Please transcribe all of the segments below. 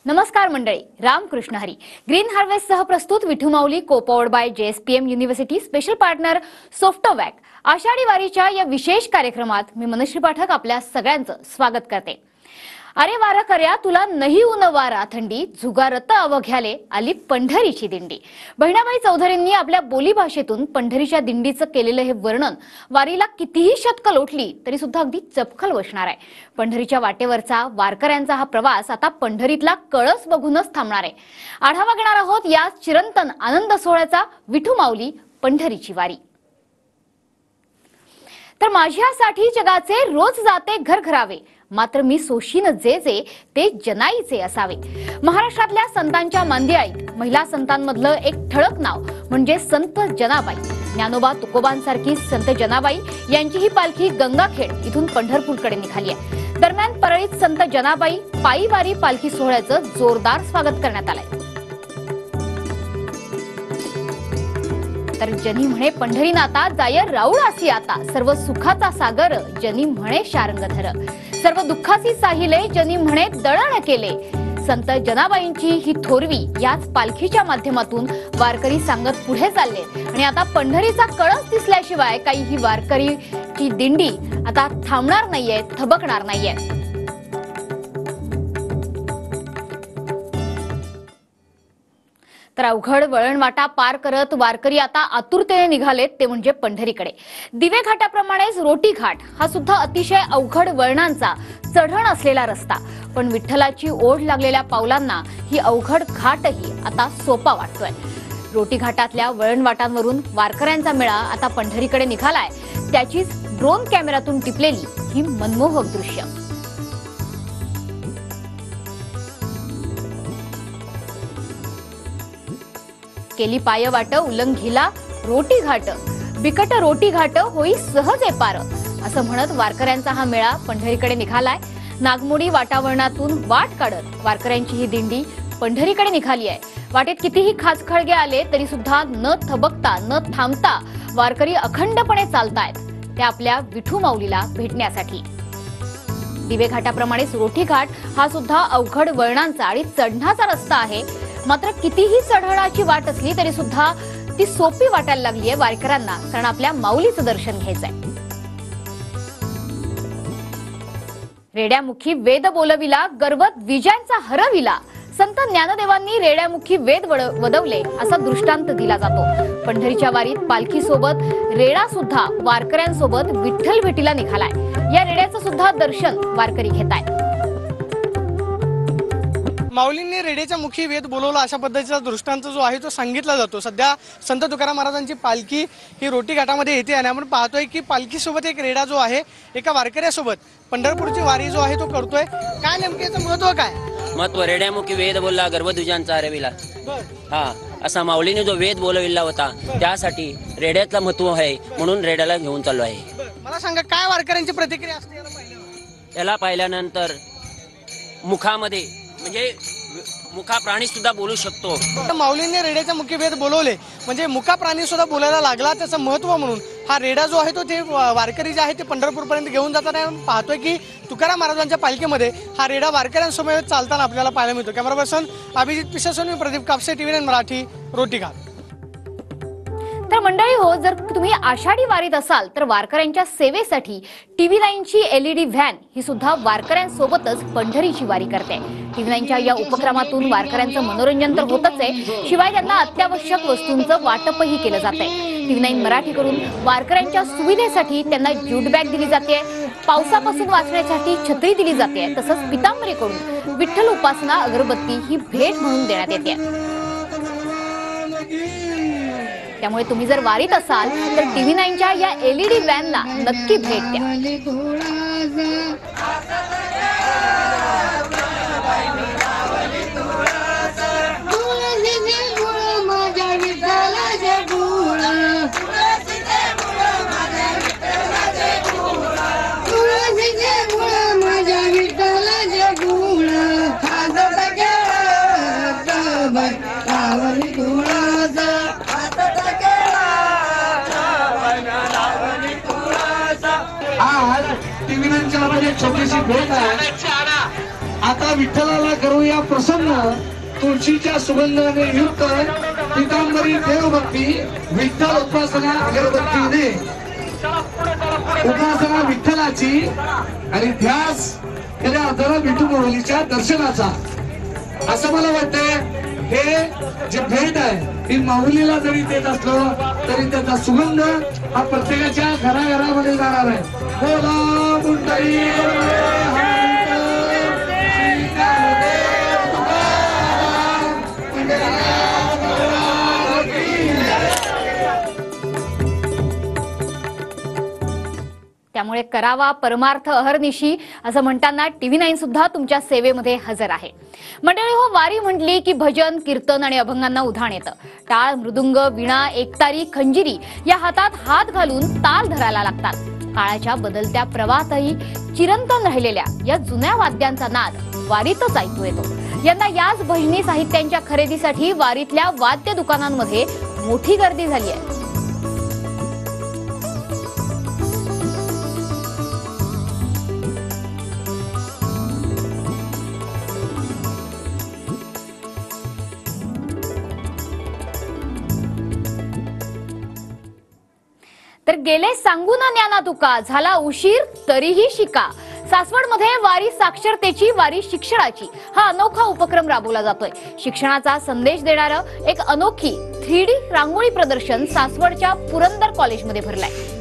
नमस्कार मंडळी, Ramakrishna Hari. Green harvest सह प्रस्तुत Vithu Mauli copowered by JSPM university special partner सोफ्टोवॅक आषाढी वारीच्या या विशेष कार्यक्रमात मी मनश्री पाठक आपल्या सगळ्यांचं स्वागत करते. अरे वारा कर्या तुला नाही ऊन वारा थंडी झुगारत अवघ्याले आली पंढरीची दिंडी. बहिणाबाई चौधरींनी आपल्या बोलीभाषेतून पंढरीच्या दिंडीचं केलेलं हे वर्णन वारीला कितीही शतकं लोटली तरी सुद्धा अगदी चपखल बसणार आहे. पंढरीच्या वाटेवरचा वारकऱ्यांचा हा प्रवास आता पंढरीतला कळस बघूनच थांबणार आहे. आढावा घेणार आहोत या चिरंतन आनंद सोहळ्याचा. विठू माऊली पंढरीची वारी. तर माझ्यासाठी जगाचे रोज जाते घर घरावे, मात्र मी सोशीन जे जे ते जनाईचे असावे. महाराष्ट्रातल्या संतांच्या मांदियाळीत महिला संतांमधलं एक ठळक नाव म्हणजे संत जनाबाई. ज्ञानोबा तुकोबांसारखी संत जनाबाई यांची ही पालखी गंगाखेड इथून पंढरपूरकडे निघाली आहे. दरम्यान परळीत संत जनाबाई पायी वारी पालखी सोहळ्याचं जोरदार स्वागत करण्यात आलंय. तर जनी म्हणे पंढरी नाता जाय राऊळ आसी आता, सर्व सुखाचा सागर जनी म्हणे शारंगधर, सर्व दुःखाची साहिले जनी म्हणे दळण केले. संत जनाबाईंची ही थोरवी याच पालखीच्या माध्यमातून वारकरी सांगत पुढे चालले आणि आता पंढरीचा कळस दिसल्याशिवाय काही ही वारकरीची दिंडी आता थांबणार नाहीये, थबकणार नाहीये. तर अवघड वळणवाटा पार करत वारकरी आता आतुरतेने निघालेत ते म्हणजे पंढरीकडे. दिवे घाटाप्रमाणेच रोटी घाट हा सुद्धा अतिशय अवघड वळणांचा चढण असलेला रस्ता. पण विठ्ठलाची ओढ लागलेल्या पावलांना ही अवघड घाटही आता सोपा वाटतोय. रोटी घाटातल्या वळणवाटांवरून वारकऱ्यांचा मेळा आता पंढरीकडे निघालाय. त्याचीच ड्रोन कॅमेऱ्यातून टिपलेली ही मनमोहक दृश्य. केली पाय वाट उलंघिला रोटी घाट, बिकट रोटी घाट होई सहज पार, असं म्हणत वारकऱ्यांचा हा मेळा पंढरीकडे निघालाय. नागमोडी वाटावरणातून वाट काढत वारकऱ्यांची ही दिंडी पंढरीकडे निघाली आहे. वाटेत कितीही खाचखळगे आले तरी सुद्धा न थबकता न थांबता वारकरी अखंडपणे चालतायत ते आपल्या विठू माऊलीला भेटण्यासाठी. दिवे घाटाप्रमाणेच रोटी घाट हा सुद्धा अवघड वळणांचा आणि चढणाचा रस्ता आहे. मात्र कितीही चढणाची वाट असली तरी सुद्धा ती सोपी वाटायला लागली आहे वारकऱ्यांना, कारण आपल्या माऊलीचं दर्शन घ्यायचंय. रेड्यामुखी वेद बोलविला गर्वत विजयांचा हरविला. संत ज्ञानदेवांनी रेड्यामुखी वेद वदवले असा दृष्टांत दिला जातो. पंढरीच्या वारीत पालखी सोबत रेडा सुद्धा वारकऱ्यांसोबत विठ्ठल भेटीला निघालाय. या रेड्याचं सुद्धा दर्शन वारकरी घेतायत. माऊलींनी रेड्याच्या मुखी वेद बोलवला अशा पद्धतीचा दृष्टांत जो आहे तो सांगितला जातो. सध्या संत तुकाराम महाराजांची पालखी ही रोटी घाटामध्ये येते आणि आपण पाहतोय की पालखीसोबत एक रेडा जो आहे एका वारकऱ्यासोबत पंढरपूरची वारी जो आहे तो करतोय. काय नेमके याचं महत्व काय? महत्व रेड्यामुखी वेद बोलला गर्भध्वजांचा हरविला. हा असा माऊलीने जो वेद बोलविला होता त्यासाठी रेड्याचं महत्व आहे, म्हणून रेड्याला घेऊन चाललो आहे. मला सांगा काय वारकऱ्यांची प्रतिक्रिया असते याला पाहिल्यानंतर मुखामध्ये म्हणजे मुखा प्राणी सुद्धा बोलू शकतो. माऊलींनी रेड्याच्या मुखी वेद बोलवले म्हणजे मुका प्राणी सुद्धा बोलायला लागला. त्याचं महत्व म्हणून हा रेडा जो आहे तो ते वारकरी जे आहे ते पंढरपूर पर्यंत घेऊन जाताना पाहतोय की तुकाराम महाराजांच्या पालखीमध्ये हा रेडा वारकऱ्यांसमोर चालताना आपल्याला पाहायला मिळतो. Camera person Abhijit Pisasoni, Pradeep Kapse, TV9 Marathi, Roti Ghat. तर मंडळी हो, जर तुम्ही आषाढी वारीत असाल तर वारकऱ्यांच्या सेवेसाठी TV9ची LED व्हॅन ही सुद्धा वारकऱ्यांसोबतच पंढरीची वारी करते. TV9च्या या उपक्रमातून वारकऱ्यांचं मनोरंजन तर होतच आहे, शिवाय त्यांना अत्यावश्यक वस्तूंचं वाटपही केलं जातंय. TV9 मराठीकडून वारकऱ्यांच्या सुविधेसाठी त्यांना ज्यूट बॅग दिली जाते, पावसापासून वाचण्यासाठी छत्री दिली जाते, तसंच पितांबरीकडून विठ्ठल उपासना अगरबत्ती ही भेट म्हणून देण्यात येते. त्यामुळे तुम्ही जर वारीत असाल तर TV9च्या या LED व्हॅनला नक्की भेट द्या. आज TV9च्या मध्ये छोटीशी भेट आहे. आता विठ्ठलाला करूया प्रसन्न, तुळशीच्या सुगंधाने युक्त पितांबरी देवभक्ती, विठ्ठल उपासना अगरबत्तीने उपासना विठ्ठलाची आणि ध्यास खऱ्या अर्थानं विठू माऊलीच्या दर्शनाचा. असं मला वाटतंय हे जे भेट आहे ही माऊलीला जरी देत असलो तरी त्याचा सुगंध हा प्रत्येकाच्या घराघरामध्ये जाणार आहे. बोला मुंडई त्यामुळे करावा परमार्थ अहर्निशी असं म्हणताना TV9 सुद्धा तुमच्या सेवेमध्ये हजर आहे. मंडळी हो, वारी म्हटली की भजन कीर्तन आणि अभंगांना उधाण येतं. टाळ मृदुंग वीणा एकतारी खंजिरी या हातात हात घालून ताल धरायला लागतात. काळाच्या बदलत्या प्रवाहातही चिरंतन राहिलेल्या या जुन्या वाद्यांचा नाद वारीतच ऐकू येतो. यंदा याच भजनी साहित्यांच्या खरेदीसाठी वारीतल्या वाद्य दुकानांमध्ये मोठी गर्दी झाली आहे. तर गेले सांगू ना ज्ञाना तुका, झाला उशीर तरीही शिका. सासवडमध्ये वारी साक्षरतेची, वारी शिक्षणाची हा अनोखा उपक्रम राबवला जातोय. शिक्षणाचा संदेश देणारं एक अनोखी 3D रांगोळी प्रदर्शन सासवडच्या पुरंदर कॉलेजमध्ये भरलंय.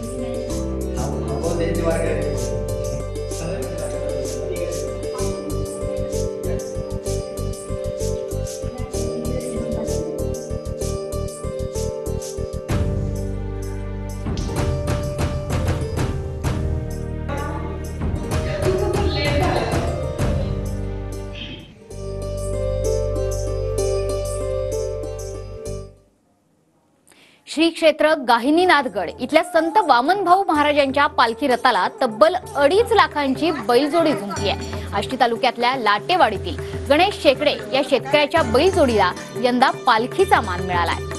श्री क्षेत्र गाहिनीनाथगड इथल्या संत वामनभाऊ महाराजांच्या पालखी रथाला तब्बल 2.5 लाखांची बैलजोडी झुंकली आहे. आष्टी तालुक्यातल्या लाटेवाडीतील गणेश शेकडे या शेतकऱ्याच्या बैलजोडीला यंदा पालखीचा मान मिळालाय.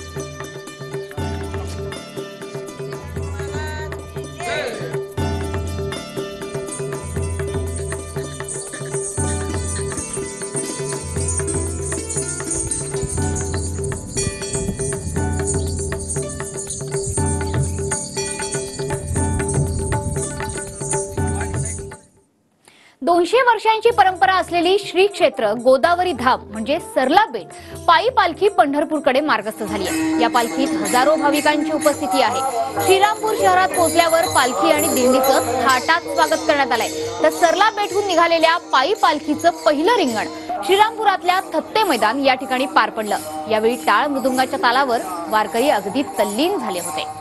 दोनशे वर्षांची परंपरा असलेली श्री क्षेत्र गोदावरी धाम म्हणजे सरला बेट पायी पालखी पंढरपूरकडे मार्गस्थ झाली आहे. या पालखीत हजारो भाविकांची उपस्थिती आहे. श्रीरामपूर शहरात पोहोचल्यावर पालखी आणि दिंडीचं थाटात स्वागत करण्यात आलंय. तर सरला बेटहून निघालेल्या पायी पालखीचं पहिलं रिंगण श्रीरामपुरातल्या थत्ते मैदान या ठिकाणी पार पडलं. यावेळी टाळ मृदुंगाच्या तालावर वारकरी अगदी तल्लीन झाले होते.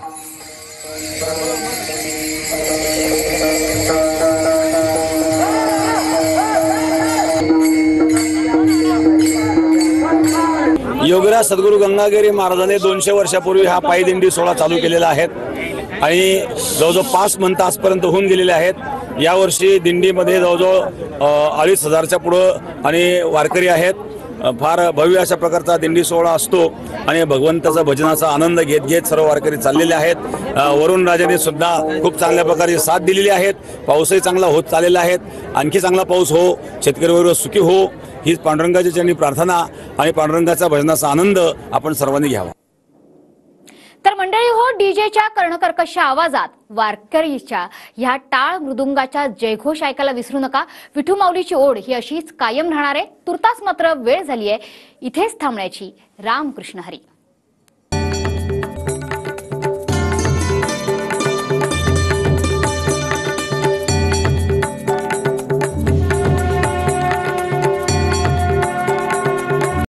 योगीराज सद्गुरू गंगागिरी महाराजांनी 200 वर्षापूर्वी हा पायी दिंडी सोहळा चालू केलेला आहे आणि जवळजवळ 5 मंथ आजपर्यंत होऊन गेलेले आहेत. यावर्षी दिंडीमध्ये जवळजवळ 2,500च्या पुढं आणि वारकरी आहेत. फार भव्य अशा प्रकारचा दिंडी सोहळा असतो आणि भगवंताचा भजनाचा आनंद घेत घेत सर्व वारकरी चाललेले आहेत. वरुण राजाने सुद्धा खूप चांगल्या प्रकारे साथ दिलेली आहेत. पाऊसही चांगला होत चाललेला आहे. आणखी चांगला पाऊस हो, शेतकरी वर्ग सुखी हो ही पांडुरंगाची चरणी प्रार्थना आणि पांडुरंगाचा भजनाचा आनंद आपण सर्वांनी घ्यावा. तर मंडळी हो, डीजेच्या कर्णकर्कश आवाजात वारकरीच्या ह्या टाळ मृदुंगाच्या जयघोष ऐकायला विसरू नका. विठू माऊलीची ओढ ही अशीच कायम राहणार आहे. तुर्तास मात्र वेळ झाली आहे इथेच थांबण्याची. रामकृष्ण हरी.